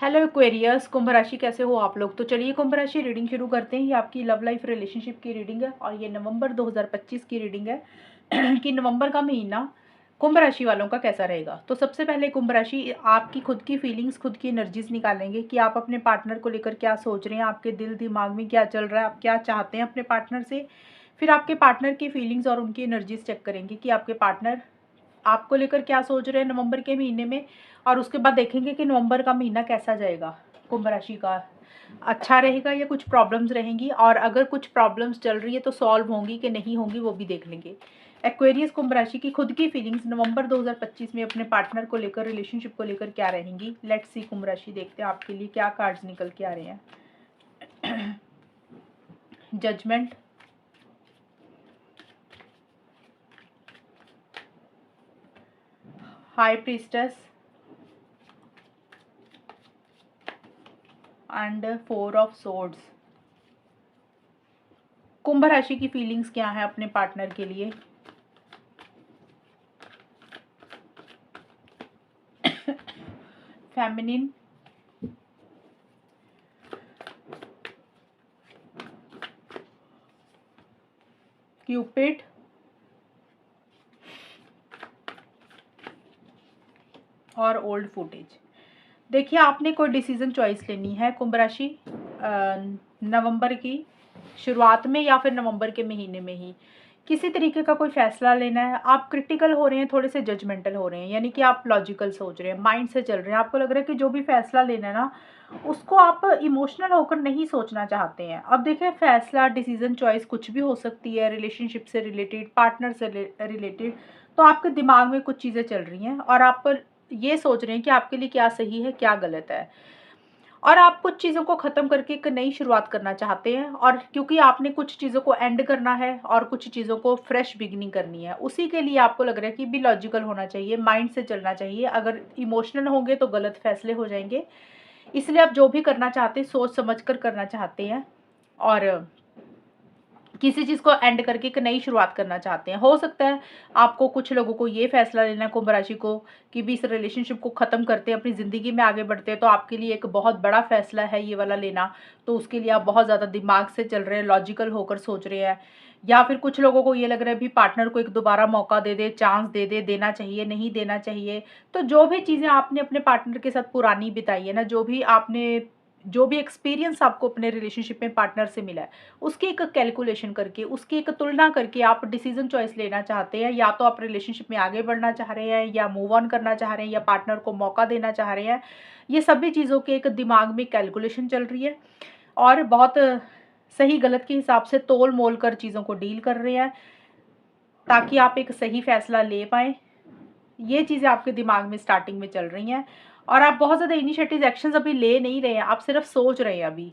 Hello Aquarius, कुंभ राशि कैसे हो आप लोग। तो चलिए कुंभ राशि रीडिंग शुरू करते हैं। ये आपकी लव लाइफ रिलेशनशिप की रीडिंग है और ये नवंबर 2025 की रीडिंग है कि नवंबर का महीना कुंभ राशि वालों का कैसा रहेगा। तो सबसे पहले कुंभ राशि आपकी खुद की फीलिंग्स, खुद की एनर्जीज निकालेंगे कि आप अपने पार्टनर को लेकर क्या सोच रहे हैं, आपके दिल दिमाग में क्या चल रहा है, आप क्या चाहते हैं अपने पार्टनर से। फिर आपके पार्टनर की फीलिंग्स और उनकी एनर्जीज चेक करेंगे कि आपके पार्टनर आपको लेकर क्या सोच रहे हैं नवंबर के महीने में। और उसके बाद देखेंगे कि नवंबर का महीना कैसा जाएगा कुंभ राशि का, अच्छा रहेगा या कुछ प्रॉब्लम्स रहेंगी, और अगर कुछ प्रॉब्लम्स चल रही है तो सॉल्व होंगी कि नहीं होंगी वो भी देख लेंगे। एक्वेरियस कुंभ राशि की खुद की फीलिंग्स नवंबर 2025 में अपने पार्टनर को लेकर, रिलेशनशिप को लेकर क्या रहेंगी। लेट्स सी कुंभ राशि, देखते हैं आपके लिए क्या कार्ड्स निकल के आ रहे हैं। Judgement, high priestess and 4 of swords. कुंभ राशि की फीलिंग्स क्या है अपने पार्टनर के लिए। फेमिनिन, क्यूपिड, और ओल्ड फुटेज। देखिए आपने कोई डिसीजन चॉइस लेनी है कुंभ राशि नवंबर की शुरुआत में या फिर नवंबर के महीने में ही किसी तरीके का कोई फैसला लेना है। आप क्रिटिकल हो रहे हैं, थोड़े से जजमेंटल हो रहे हैं, यानी कि आप लॉजिकल सोच रहे हैं, माइंड से चल रहे हैं। आपको लग रहा है कि जो भी फैसला लेना है ना उसको आप इमोशनल होकर नहीं सोचना चाहते हैं। अब देखिए फैसला, डिसीजन चॉइस कुछ भी हो सकती है, रिलेशनशिप से रिलेटेड, पार्टनर से रिलेटेड। तो आपके दिमाग में कुछ चीज़ें चल रही हैं और आप ये सोच रहे हैं कि आपके लिए क्या सही है क्या गलत है, और आप कुछ चीज़ों को ख़त्म करके एक नई शुरुआत करना चाहते हैं। और क्योंकि आपने कुछ चीज़ों को एंड करना है और कुछ चीज़ों को फ्रेश बिगिनिंग करनी है, उसी के लिए आपको लग रहा है कि भी लॉजिकल होना चाहिए, माइंड से चलना चाहिए। अगर इमोशनल होंगे तो गलत फैसले हो जाएंगे। इसलिए आप जो भी करना चाहते हैं सोच समझ कर करना चाहते हैं और किसी चीज़ को एंड करके एक नई शुरुआत करना चाहते हैं। हो सकता है आपको, कुछ लोगों को ये फैसला लेना है कुंभ राशि को कि भी इस रिलेशनशिप को ख़त्म करते हैं, अपनी ज़िंदगी में आगे बढ़ते हैं। तो आपके लिए एक बहुत बड़ा फैसला है ये वाला लेना। तो उसके लिए आप बहुत ज़्यादा दिमाग से चल रहे हैं, लॉजिकल होकर सोच रहे हैं। या फिर कुछ लोगों को ये लग रहा है भी पार्टनर को एक दोबारा मौका दे दे, चांस दे दे, देना चाहिए नहीं देना चाहिए। तो जो भी चीज़ें आपने अपने पार्टनर के साथ पुरानी बिताई है ना, जो भी एक्सपीरियंस आपको अपने रिलेशनशिप में पार्टनर से मिला है, उसकी एक कैलकुलेशन करके, उसकी एक तुलना करके आप डिसीजन चॉइस लेना चाहते हैं। या तो आप रिलेशनशिप में आगे बढ़ना चाह रहे हैं, या मूव ऑन करना चाह रहे हैं, या पार्टनर को मौका देना चाह रहे हैं। ये सभी चीज़ों के एक दिमाग में कैलकुलेशन चल रही है और बहुत सही गलत के हिसाब से तोल मोल कर चीज़ों को डील कर रहे हैं ताकि आप एक सही फैसला ले पाएँ। ये चीज़ें आपके दिमाग में स्टार्टिंग में चल रही हैं और आप बहुत ज़्यादा इनिशिएटिव एक्शंस अभी ले नहीं रहे हैं, आप सिर्फ सोच रहे हैं अभी।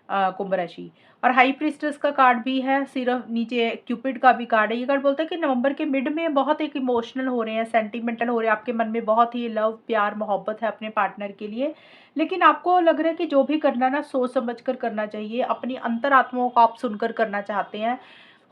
कुंभ राशि और हाई प्रीस्टेस का कार्ड भी है, सिर्फ नीचे क्यूपिड का भी कार्ड है। ये कार्ड बोलता है कि नवंबर के मिड में बहुत एक इमोशनल हो रहे हैं, सेंटिमेंटल हो रहे हैं, आपके मन में बहुत ही लव, प्यार, मोहब्बत है अपने पार्टनर के लिए। लेकिन आपको लग रहा है कि जो भी करना ना सोच समझ कर करना चाहिए, अपनी अंतरात्मा को आप सुनकर करना चाहते हैं।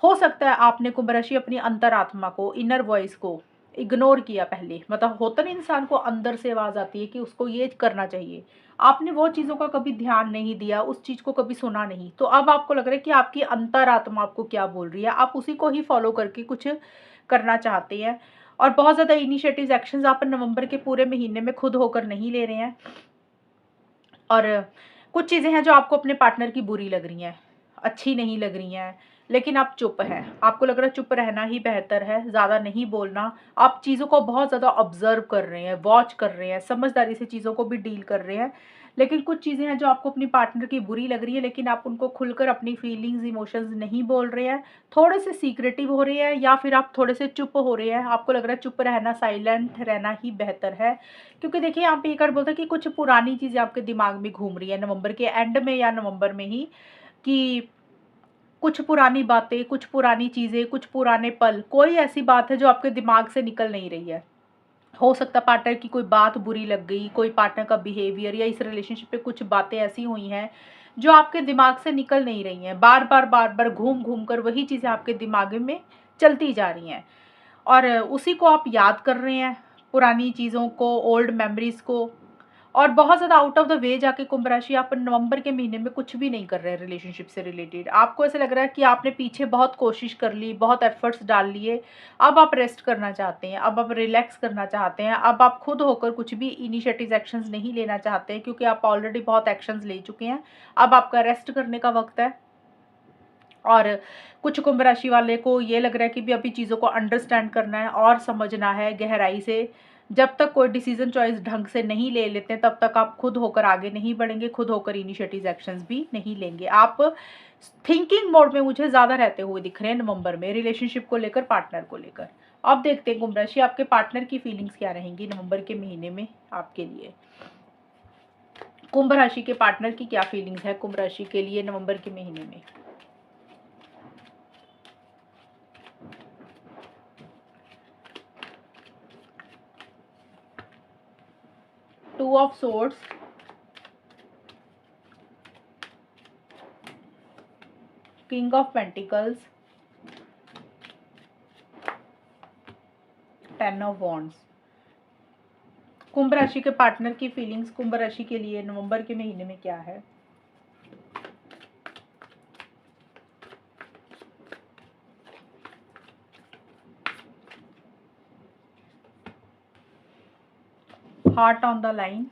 हो सकता है आपने कुंभ राशि अपनी अंतरात्मा को, इनर वॉइस को इग्नोर किया पहले। मतलब होता ना, इंसान को अंदर से आवाज़ आती है कि उसको ये करना चाहिए, आपने वो चीज़ों का कभी ध्यान नहीं दिया, उस चीज़ को कभी सुना नहीं। तो अब आपको लग रहा है कि आपकी अंतरात्मा आपको क्या बोल रही है, आप उसी को ही फॉलो करके कुछ करना चाहते हैं। और बहुत ज़्यादा इनिशिएटिव्स एक्शंस आप नवंबर के पूरे महीने में खुद होकर नहीं ले रहे हैं। और कुछ चीज़ें हैं जो आपको अपने पार्टनर की बुरी लग रही हैं, अच्छी नहीं लग रही हैं, लेकिन आप चुप हैं। आपको लग रहा है चुप रहना ही बेहतर है, ज़्यादा नहीं बोलना। आप चीज़ों को बहुत ज़्यादा ऑब्ज़र्व कर रहे हैं, वॉच कर रहे हैं, समझदारी से चीज़ों को भी डील कर रहे हैं। लेकिन कुछ चीज़ें हैं जो आपको अपनी पार्टनर की बुरी लग रही है, लेकिन आप उनको खुलकर अपनी फीलिंग्स, इमोशंस नहीं बोल रहे हैं। थोड़े से सीक्रेटिव हो रहे हैं या फिर आप थोड़े से चुप हो रहे हैं। आपको लग रहा है चुप रहना, साइलेंट रहना ही बेहतर है। क्योंकि देखिए यहाँ पे ये कार्ड बोलता है कि कुछ पुरानी चीज़ें आपके दिमाग में घूम रही है नवंबर के एंड में या नवंबर में ही, कि कुछ पुरानी बातें, कुछ पुरानी चीज़ें, कुछ पुराने पल, कोई ऐसी बात है जो आपके दिमाग से निकल नहीं रही है। हो सकता है पार्टनर की कोई बात बुरी लग गई, कोई पार्टनर का बिहेवियर, या इस रिलेशनशिप पे कुछ बातें ऐसी हुई हैं जो आपके दिमाग से निकल नहीं रही हैं। बार बार घूम घूम कर वही चीज़ें आपके दिमाग में चलती जा रही हैं और उसी को आप याद कर रहे हैं, पुरानी चीज़ों को, ओल्ड मेमोरीज को। और बहुत ज़्यादा आउट ऑफ द वे जाके कुंभ राशि आप नवंबर के महीने में कुछ भी नहीं कर रहे हैं रिलेशनशिप से रिलेटेड। आपको ऐसा लग रहा है कि आपने पीछे बहुत कोशिश कर ली, बहुत एफर्ट्स डाल लिए, अब आप रेस्ट करना चाहते हैं, अब आप रिलैक्स करना चाहते हैं, अब आप खुद होकर कुछ भी इनिशिएटिव एक्शंस नहीं लेना चाहते हैं, क्योंकि आप ऑलरेडी बहुत एक्शंस ले चुके हैं। अब आपका रेस्ट करने का वक्त है। और कुछ कुंभ राशि वाले को ये लग रहा है कि भी अभी चीज़ों को अंडरस्टैंड करना है और समझना है गहराई से। जब तक कोई डिसीजन चॉइस ढंग से नहीं ले लेते हैं, तब तक आप खुद होकर आगे नहीं बढ़ेंगे, खुद होकर इनिशिएटिव एक्शंस भी नहीं लेंगे। आप थिंकिंग मोड में मुझे ज़्यादा रहते हुए दिख रहे हैं नवंबर में, रिलेशनशिप को लेकर, पार्टनर को लेकर। अब देखते हैं कुंभ राशि आपके पार्टनर की फीलिंग्स क्या रहेंगी नवंबर के महीने में आपके लिए। कुंभ राशि के पार्टनर की क्या फीलिंग्स है कुंभ राशि के लिए नवंबर के महीने में। Two of swords, king of pentacles, ten of wands. कुंभ राशि के पार्टनर की फीलिंग्स कुंभ राशि के लिए नवंबर के महीने में क्या है। Heart on the line,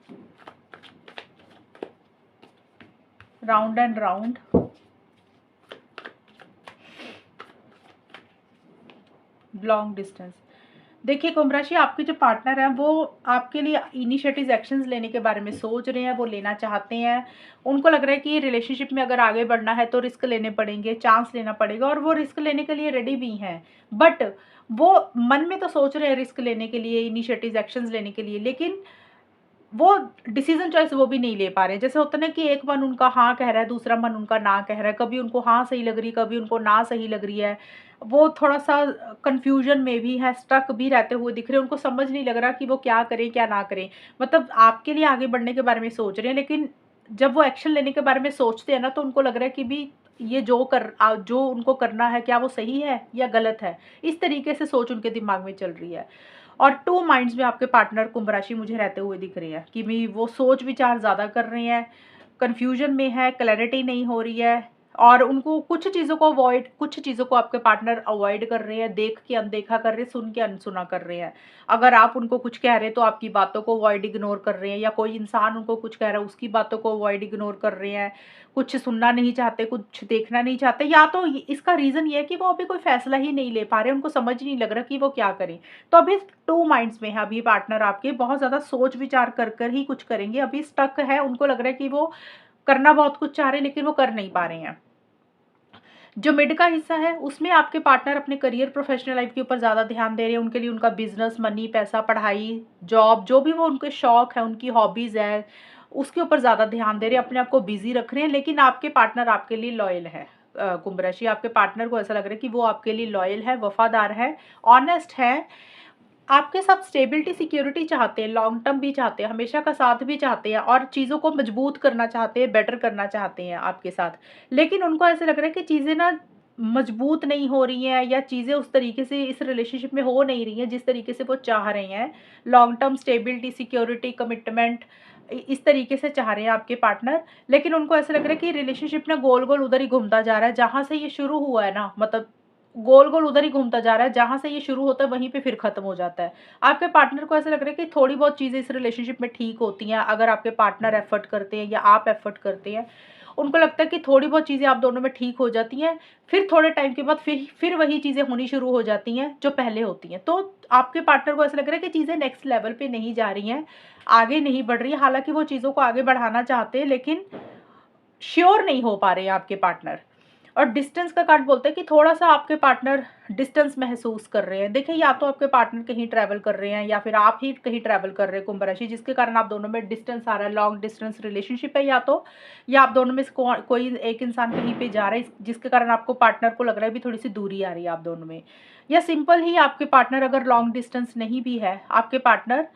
round and round, long distance. देखिए कुंभ राशि आपके जो पार्टनर हैं वो आपके लिए इनिशिएटिव एक्शंस लेने के बारे में सोच रहे हैं, वो लेना चाहते हैं। उनको लग रहा है कि रिलेशनशिप में अगर आगे बढ़ना है तो रिस्क लेने पड़ेंगे, चांस लेना पड़ेगा, और वो रिस्क लेने के लिए रेडी भी हैं। बट वो मन में तो सोच रहे हैं रिस्क लेने के लिए, इनिशिएटिव एक्शंस लेने के लिए, लेकिन वो डिसीजन चॉइस वो भी नहीं ले पा रहे। जैसे होता है ना कि एक मन उनका हाँ कह रहा है, दूसरा मन उनका ना कह रहा है, कभी उनको हाँ सही लग रही, कभी उनको ना सही लग रही है। वो थोड़ा सा कंफ्यूजन में भी है, स्टक भी रहते हुए दिख रहे हैं। उनको समझ नहीं लग रहा कि वो क्या करें क्या ना करें। मतलब आपके लिए आगे बढ़ने के बारे में सोच रहे हैं, लेकिन जब वो एक्शन लेने के बारे में सोचते हैं ना, तो उनको लग रहा है कि भी ये जो उनको करना है, क्या वो सही है या गलत है। इस तरीके से सोच उनके दिमाग में चल रही है। और टू माइंड्स में आपके पार्टनर कुंभ राशि मुझे रहते हुए दिख रहे हैं कि भी वो सोच विचार ज़्यादा कर रहे हैं, कन्फ्यूजन में है, क्लैरिटी नहीं हो रही है, और उनको कुछ चीज़ों को आपके पार्टनर अवॉइड कर रहे हैं, देख के अनदेखा कर रहे हैं, सुन के अनसुना कर रहे हैं। अगर आप उनको कुछ कह रहे हैं तो आपकी बातों को अवॉइड इग्नोर कर रहे हैं, या कोई इंसान उनको कुछ कह रहा है उसकी बातों को अवॉइड इग्नोर कर रहे हैं। कुछ सुनना नहीं चाहते, कुछ देखना नहीं चाहते, या तो इसका रीज़न ये है कि वो अभी कोई फैसला ही नहीं ले पा रहे, उनको समझ नहीं लग रहा कि वो क्या करें। तो अभी टू माइंड्स में है अभी पार्टनर आपके, बहुत ज़्यादा सोच विचार कर ही कुछ करेंगे। अभी स्टक है, उनको लग रहा है कि वो करना बहुत कुछ चाह रहे हैं लेकिन वो कर नहीं पा रहे हैं। जो मिड का हिस्सा है उसमें आपके पार्टनर अपने करियर, प्रोफेशनल लाइफ के ऊपर ज़्यादा ध्यान दे रहे हैं। उनके लिए उनका बिजनेस, मनी, पैसा, पढ़ाई, जॉब, जो भी वो उनके शौक है, उनकी हॉबीज़ है, उसके ऊपर ज़्यादा ध्यान दे रहे हैं, अपने आप को बिजी रख रहे हैं। लेकिन आपके पार्टनर आपके लिए लॉयल है। कुंभ राशि आपके पार्टनर को ऐसा लग रहा है कि वो आपके लिए लॉयल है, वफादार है, ऑनेस्ट है, आपके साथ स्टेबिलिटी, सिक्योरिटी चाहते हैं, लॉन्ग टर्म भी चाहते हैं, हमेशा का साथ भी चाहते हैं, और चीज़ों को मजबूत करना चाहते हैं, बेटर करना चाहते हैं आपके साथ। लेकिन उनको ऐसा लग रहा है कि चीज़ें ना मजबूत नहीं हो रही हैं, या चीज़ें उस तरीके से इस रिलेशनशिप में हो नहीं रही हैं जिस तरीके से वो चाह रहे हैं। Long term stability, security, commitment, इस तरीके से चाह रहे हैं आपके पार्टनर। लेकिन उनको ऐसा लग रहा है कि रिलेशनशिप ना गोल गोल उधर ही घूमता जा रहा है, जहाँ से ये शुरू हुआ है ना, मतलब गोल गोल उधर ही घूमता जा रहा है, जहाँ से ये शुरू होता है वहीं पे फिर खत्म हो जाता है। आपके पार्टनर को ऐसा लग रहा है कि थोड़ी बहुत चीज़ें इस रिलेशनशिप में ठीक होती हैं अगर आपके पार्टनर एफर्ट करते हैं या आप एफर्ट करते हैं। उनको लगता है कि थोड़ी बहुत चीज़ें आप दोनों में ठीक हो जाती हैं, फिर थोड़े टाइम के बाद फिर वही चीज़ें होनी शुरू हो जाती हैं जो पहले होती हैं। तो आपके पार्टनर को ऐसा लग रहा है कि चीज़ें नेक्स्ट लेवल पे नहीं जा रही हैं, आगे नहीं बढ़ रही है। हालांकि वो चीज़ों को आगे बढ़ाना चाहते हैं, लेकिन श्योर नहीं हो पा रहे हैं आपके पार्टनर। और डिस्टेंस का कार्ड बोलते हैं कि थोड़ा-सा आपके पार्टनर डिस्टेंस महसूस कर रहे हैं। देखिए, या तो आपके पार्टनर कहीं ट्रैवल कर रहे हैं, या फिर आप ही कहीं ट्रैवल कर रहे हैं कुंभ राशि, जिसके कारण आप दोनों में डिस्टेंस आ रहा है। लॉन्ग डिस्टेंस रिलेशनशिप है या तो, या आप दोनों में से कोई एक इंसान कहीं पे जा रहा है, जिसके कारण आपको पार्टनर को लग रहा है भी थोड़ी-सी दूरी आ रही है आप दोनों में। या सिंपल ही आपके पार्टनर अगर लॉन्ग डिस्टेंस नहीं भी है, आपके पार्टनर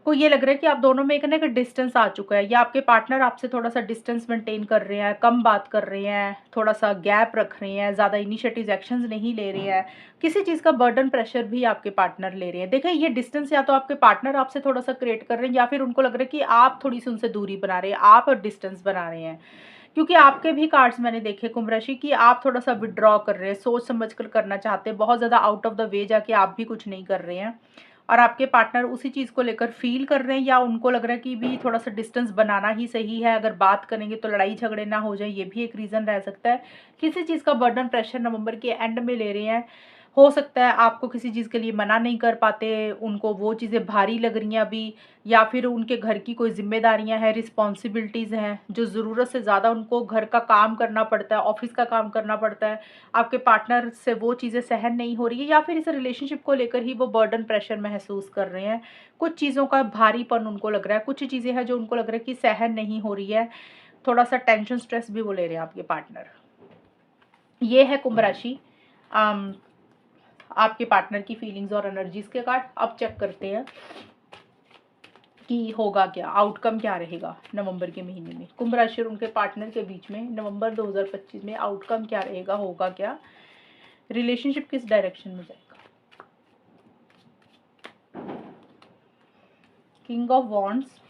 को ये लग रहा है कि आप दोनों में एक ना एक डिस्टेंस आ चुका है, या आपके पार्टनर आपसे थोड़ा सा डिस्टेंस मेंटेन कर रहे हैं, कम बात कर रहे हैं, थोड़ा सा गैप रख रहे हैं, ज़्यादा इनिशिएटिव एक्शंस नहीं ले रहे हैं, किसी चीज़ का बर्डन प्रेशर भी आपके पार्टनर ले रहे हैं। देखिए ये डिस्टेंस या तो आपके पार्टनर आपसे थोड़ा सा क्रिएट कर रहे हैं, या फिर उनको लग रहा है कि आप थोड़ी सी उनसे दूरी बना रहे हैं, आप और डिस्टेंस बना रहे हैं। क्योंकि आपके भी कार्ड्स मैंने देखे कुंभ राशि कि आप थोड़ा सा विड्रॉ कर रहे हैं, सोच समझ कर करना चाहते हैं, बहुत ज़्यादा आउट ऑफ द वे जाके आप भी कुछ नहीं कर रहे हैं, और आपके पार्टनर उसी चीज़ को लेकर फील कर रहे हैं, या उनको लग रहा है कि भी थोड़ा सा डिस्टेंस बनाना ही सही है, अगर बात करेंगे तो लड़ाई झगड़े ना हो जाए, ये भी एक रीज़न रह सकता है। किसी चीज़ का बर्डन प्रेशर नवंबर के एंड में ले रहे हैं। हो सकता है आपको किसी चीज़ के लिए मना नहीं कर पाते, उनको वो चीज़ें भारी लग रही हैं अभी, या फिर उनके घर की कोई ज़िम्मेदारियाँ हैं, रिस्पॉन्सिबिलिटीज़ हैं, जो ज़रूरत से ज़्यादा उनको घर का काम करना पड़ता है, ऑफ़िस का काम करना पड़ता है। आपके पार्टनर से वो चीज़ें सहन नहीं हो रही है, या फिर इस रिलेशनशिप को लेकर ही वो बर्डन प्रेशर महसूस कर रहे हैं। कुछ चीज़ों का भारीपन उनको लग रहा है, कुछ चीज़ें हैं जो उनको लग रहा है कि सहन नहीं हो रही है, थोड़ा-सा टेंशन, स्ट्रेस भी वो ले रहे हैं आपके पार्टनर। ये है कुंभ राशि आपके पार्टनर की फीलिंग्स और एनर्जीज के कार्ड। अब चेक करते हैं कि होगा क्या, आउटकम क्या रहेगा नवंबर के महीने में कुंभ राशि और उनके पार्टनर के बीच में नवंबर 2025 में आउटकम क्या रहेगा, होगा क्या, रिलेशनशिप किस डायरेक्शन में जाएगा। King of wands,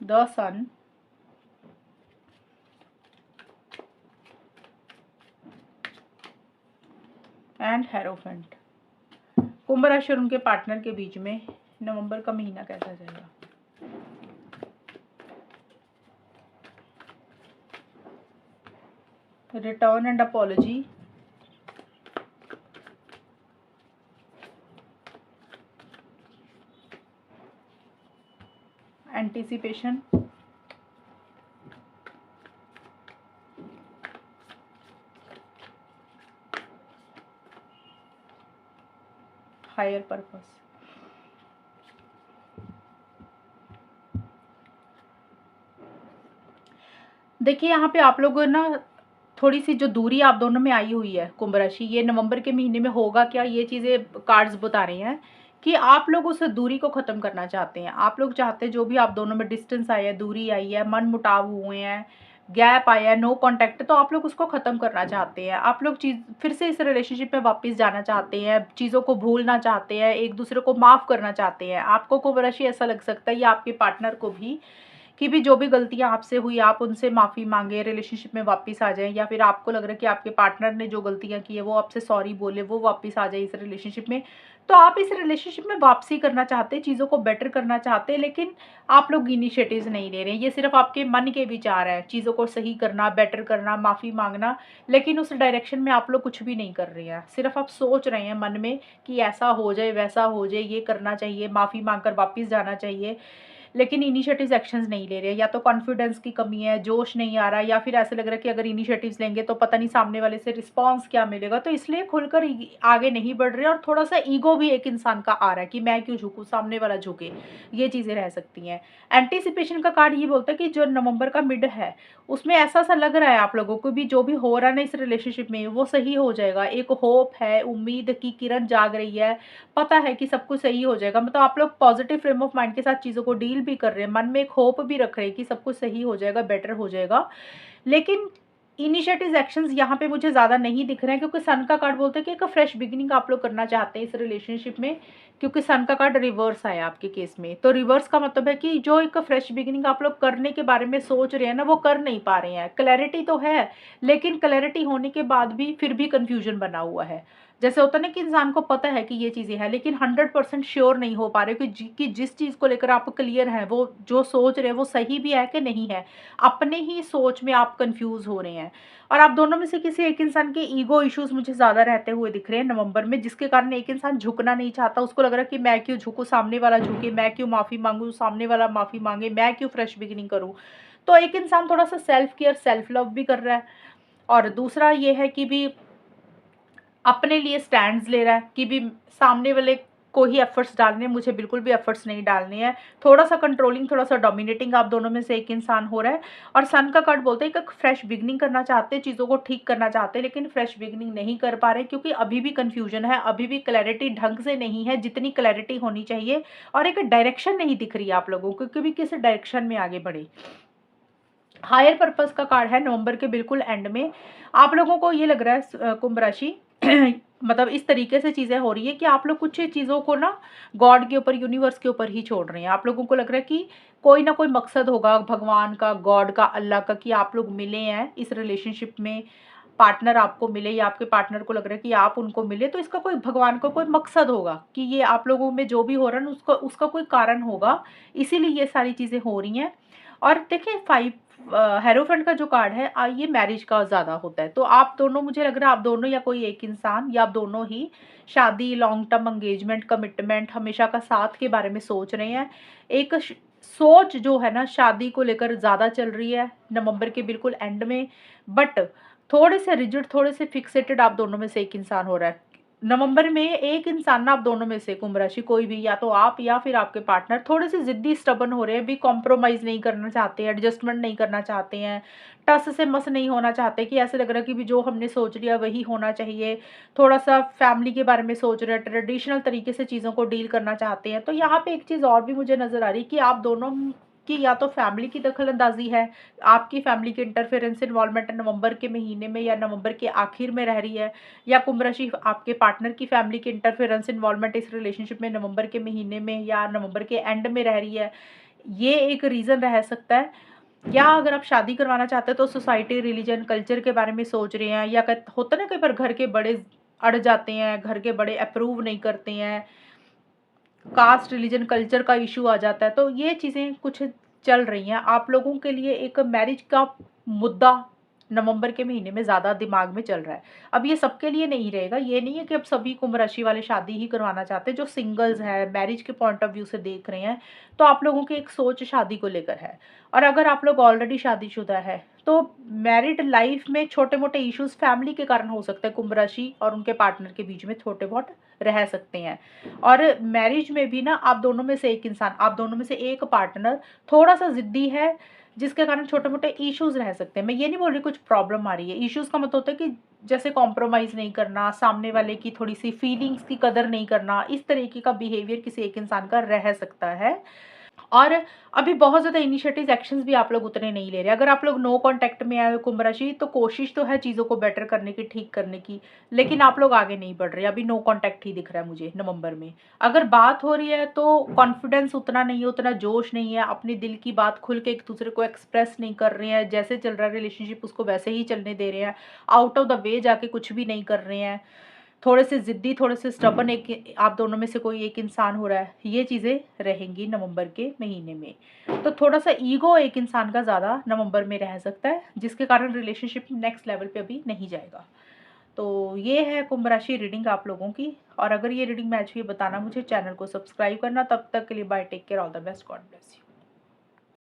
the sun, and hierophant. कुंभ राशि और उनके पार्टनर के बीच में नवंबर का महीना कैसा जाएगा। Return and apology, anticipation, higher purpose. देखिए यहाँ पे आप लोग ना थोड़ी सी जो दूरी आप दोनों में आई हुई है कुंभ राशि, ये नवंबर के महीने में होगा क्या, ये चीज़ें कार्ड्स बता रही हैं कि आप लोग उस दूरी को ख़त्म करना चाहते हैं। आप लोग चाहते हैं जो भी आप दोनों में डिस्टेंस आया है, दूरी आई है, मन मुटाव हुए हैं, गैप आया है, नो कांटेक्ट, तो आप लोग उसको ख़त्म करना चाहते हैं। आप लोग चीज़ फिर से इस रिलेशनशिप में वापस जाना चाहते हैं, चीज़ों को भूलना चाहते हैं, एक दूसरे को माफ़ करना चाहते हैं। आपको कुंभ राशि ऐसा लग सकता है, या आपके पार्टनर को भी, कि भी जो भी गलतियाँ आपसे हुई आप उनसे माफ़ी मांगे, रिलेशनशिप में वापस आ जाएं, या फिर आपको लग रहा है कि आपके पार्टनर ने जो गलतियाँ की है वो आपसे सॉरी बोले, वो वापस आ जाए इस रिलेशनशिप में। तो आप इस रिलेशनशिप में वापसी करना चाहते हैं, चीज़ों को बेटर करना चाहते हैं, लेकिन आप लोग इनिशिएटिव्स नहीं ले रहे हैं। ये सिर्फ आपके मन के विचार हैं, चीज़ों को सही करना, बेटर करना, माफ़ी मांगना, लेकिन उस डायरेक्शन में आप लोग कुछ भी नहीं कर रहे हैं। सिर्फ आप सोच रहे हैं मन में कि ऐसा हो जाए, वैसा हो जाए, ये करना चाहिए, माफ़ी मांग कर वापस जाना चाहिए, लेकिन इनिशिएटिव्स एक्शंस नहीं ले रहे हैं। या तो कॉन्फिडेंस की कमी है, जोश नहीं आ रहा, या फिर ऐसे लग रहा है कि अगर इनिशिएटिव्स लेंगे तो पता नहीं सामने वाले से रिस्पॉन्स क्या मिलेगा, तो इसलिए खुलकर आगे नहीं बढ़ रहे, और थोड़ा सा ईगो भी एक इंसान का आ रहा है कि मैं क्यों झुकूं, सामने वाला झुके, ये चीज़ें रह सकती हैं। एंटीसिपेशन का कार्ड ये बोलता है कि जो नवंबर का मिड है उसमें ऐसा सा लग रहा है आप लोगों को भी जो भी हो रहा है ना इस रिलेशनशिप में वो सही हो जाएगा। एक होप है, उम्मीद की किरण जाग रही है, पता है कि सब कुछ सही हो जाएगा। मतलब आप लोग पॉजिटिव फ्रेम ऑफ माइंड के साथ चीज़ों को डील भी कर रहे हैं, मन में एक होप भी रख रहे हैं कि सब कुछ सही हो जाएगा, बेटर हो जाएगा, लेकिन इनिशिएटिव एक्शंस यहाँ पे मुझे ज़्यादा नहीं दिख रहे हैं, क्योंकि सन का कार्ड बोलता है कि एक फ्रेश बिगिनिंग आप लोग करना चाहते हैं इस रिलेशनशिप में, क्योंकि सन का कार्ड रिवर्स आया आपके केस में। तो रिवर्स का मतलब है कि जो एक फ्रेश बिगिनिंग आप लोग करने के बारे में सोच रहे हैं ना, वो कर नहीं पा रहे हैं। क्लैरिटी तो है, लेकिन क्लैरिटी होने के बाद भी फिर भी कन्फ्यूजन बना हुआ है। जैसे होता है ना कि इंसान को पता है कि ये चीज़ें हैं, लेकिन 100% श्योर नहीं हो पा रहे कि जिस चीज़ को लेकर आप क्लियर हैं, वो जो सोच रहे हैं वो सही भी है कि नहीं है। अपने ही सोच में आप कंफ्यूज हो रहे हैं, और आप दोनों में से किसी एक इंसान के ईगो इश्यूज मुझे ज़्यादा रहते हुए दिख रहे हैं नवंबर में, जिसके कारण एक इंसान झुकना नहीं चाहता। उसको लग रहा है कि मैं क्यों झुकूँ, सामने वाला झुके, मैं क्यों माफ़ी मांगूँ, सामने वाला माफ़ी मांगे, मैं क्यों फ्रेश बिगिनिंग करूँ। तो एक इंसान थोड़ा सा सेल्फ केयर, सेल्फ लव भी कर रहा है, और दूसरा ये है कि भी अपने लिए स्टैंड्स ले रहा है कि भी सामने वाले को ही एफर्ट्स डालने हैं, मुझे बिल्कुल भी एफर्ट्स नहीं डालने हैं। थोड़ा सा कंट्रोलिंग, थोड़ा सा डोमिनेटिंग आप दोनों में से एक इंसान हो रहा है। और सन का कार्ड बोलते हैं कि फ्रेश बिगनिंग करना चाहते हैं, चीज़ों को ठीक करना चाहते हैं, लेकिन फ्रेश बिगनिंग नहीं कर पा रहे क्योंकि अभी भी कन्फ्यूजन है, अभी भी क्लैरिटी ढंग से नहीं है जितनी क्लैरिटी होनी चाहिए। और एक डायरेक्शन नहीं दिख रही है आप लोगों को कि भी किस डायरेक्शन में आगे बढ़े। हायर पर्पस का कार्ड है नवंबर के बिल्कुल एंड में। आप लोगों को ये लग रहा है कुंभ राशि मतलब इस तरीके से चीज़ें हो रही है कि आप लोग कुछ चीज़ों को ना गॉड के ऊपर, यूनिवर्स के ऊपर ही छोड़ रहे हैं। आप लोगों को लग रहा है कि कोई ना कोई मकसद होगा भगवान का, गॉड का, अल्लाह का, कि आप लोग मिले हैं इस रिलेशनशिप में, पार्टनर आपको मिले या आपके पार्टनर को लग रहा है कि आप उनको मिले, तो इसका कोई भगवान का कोई मकसद होगा कि ये आप लोगों में जो भी हो रहा है उसका उसका कोई कारण होगा, इसीलिए ये सारी चीज़ें हो रही हैं। और देखिए 5 हेरोफेंट का जो कार्ड है ये मैरिज का ज़्यादा होता है। तो आप दोनों, मुझे लग रहा है आप दोनों या कोई एक इंसान या आप दोनों ही शादी, लॉन्ग टर्म एंगेजमेंट, कमिटमेंट, हमेशा का साथ के बारे में सोच रहे हैं। एक सोच जो है ना शादी को लेकर ज़्यादा चल रही है नवंबर के बिल्कुल एंड में। बट थोड़े से रिजिड, थोड़े से फिक्सेटेड आप दोनों में से एक इंसान हो रहा है नवंबर में। एक इंसान ना आप दोनों में से, कुंभ राशि कोई भी, या तो आप या फिर आपके पार्टनर, थोड़े से जिद्दी स्टबन हो रहे हैं, भी कॉम्प्रोमाइज़ नहीं करना चाहते हैं, एडजस्टमेंट नहीं करना चाहते हैं, टस से मस नहीं होना चाहते, कि ऐसे लग रहा है कि भी जो हमने सोच लिया वही होना चाहिए। थोड़ा सा फैमिली के बारे में सोच रहे हैं, ट्रेडिशनल तरीके से चीज़ों को डील करना चाहते हैं। तो यहाँ पे एक चीज़ और भी मुझे नज़र आ रही है कि आप दोनों की या तो फैमिली की दखल-अंदाज़ी है, आपकी फैमिली की इंटरफेरेंस, इन्वॉल्वमेंट नवंबर के महीने में या नवंबर के आखिर में रह रही है, या कुंभ राशि आपके पार्टनर की फैमिली की इंटरफेरेंस, इन्वॉल्वमेंट इस रिलेशनशिप में नवंबर के महीने में या नवंबर के एंड में रह रही है। ये एक रीज़न रह सकता है। या अगर आप शादी करवाना चाहते हैं तो सोसाइटी, रिलीजन, कल्चर के बारे में सोच रहे हैं, या होता है ना कई बार घर के बड़े अड़ जाते हैं, घर के बड़े अप्रूव नहीं करते हैं, कास्ट, रिलीजन, कल्चर का इशू आ जाता है। तो ये चीज़ें कुछ चल रही हैं आप लोगों के लिए। एक मैरिज का मुद्दा नवंबर के महीने में ज़्यादा दिमाग में चल रहा है। अब ये सबके लिए नहीं रहेगा, ये नहीं है कि अब सभी कुंभ राशि वाले शादी ही करवाना चाहते हैं। जो सिंगल्स हैं, मैरिज के पॉइंट ऑफ व्यू से देख रहे हैं, तो आप लोगों की एक सोच शादी को लेकर है। और अगर आप लोग ऑलरेडी शादीशुदा है तो मैरिड लाइफ में छोटे मोटे इश्यूज फैमिली के कारण हो सकते हैं, कुंभ राशि और उनके पार्टनर के बीच में छोटे बहुत रह सकते हैं। और मैरिज में भी ना आप दोनों में से एक इंसान, आप दोनों में से एक पार्टनर थोड़ा सा जिद्दी है, जिसके कारण छोटे मोटे इश्यूज रह सकते हैं। मैं ये नहीं बोल रही कुछ प्रॉब्लम आ रही है, इश्यूज का मतलब होता है कि जैसे कॉम्प्रोमाइज़ नहीं करना, सामने वाले की थोड़ी सी फीलिंग्स की कदर नहीं करना, इस तरीके का बिहेवियर किसी एक इंसान का रह सकता है। और अभी बहुत ज़्यादा इनिशिएटिव्स, एक्शंस भी आप लोग उतने नहीं ले रहे। अगर आप लोग नो कॉन्टैक्ट में आए हो कुंभ राशि, तो कोशिश तो है चीज़ों को बेटर करने की, ठीक करने की, लेकिन आप लोग आगे नहीं बढ़ रहे। अभी नो कॉन्टैक्ट ही दिख रहा है मुझे नवंबर में। अगर बात हो रही है तो कॉन्फिडेंस उतना नहीं है, उतना जोश नहीं है, अपने दिल की बात खुल के एक दूसरे को एक्सप्रेस नहीं कर रहे हैं, जैसे चल रहा है रिलेशनशिप उसको वैसे ही चलने दे रहे हैं, आउट ऑफ द वे जाके कुछ भी नहीं कर रहे हैं, थोड़े से ज़िद्दी, थोड़े से स्टबर्न एक आप दोनों में से कोई एक इंसान हो रहा है। ये चीज़ें रहेंगी नवंबर के महीने में। तो थोड़ा-सा ईगो एक इंसान का ज़्यादा नवंबर में रह सकता है, जिसके कारण रिलेशनशिप नेक्स्ट लेवल पे अभी नहीं जाएगा। तो ये है कुंभ राशि रीडिंग आप लोगों की। और अगर ये रीडिंग मैच हुई, बताना मुझे, चैनल को सब्सक्राइब करना। तब तक के लिए bye, take care, all the best, God bless you.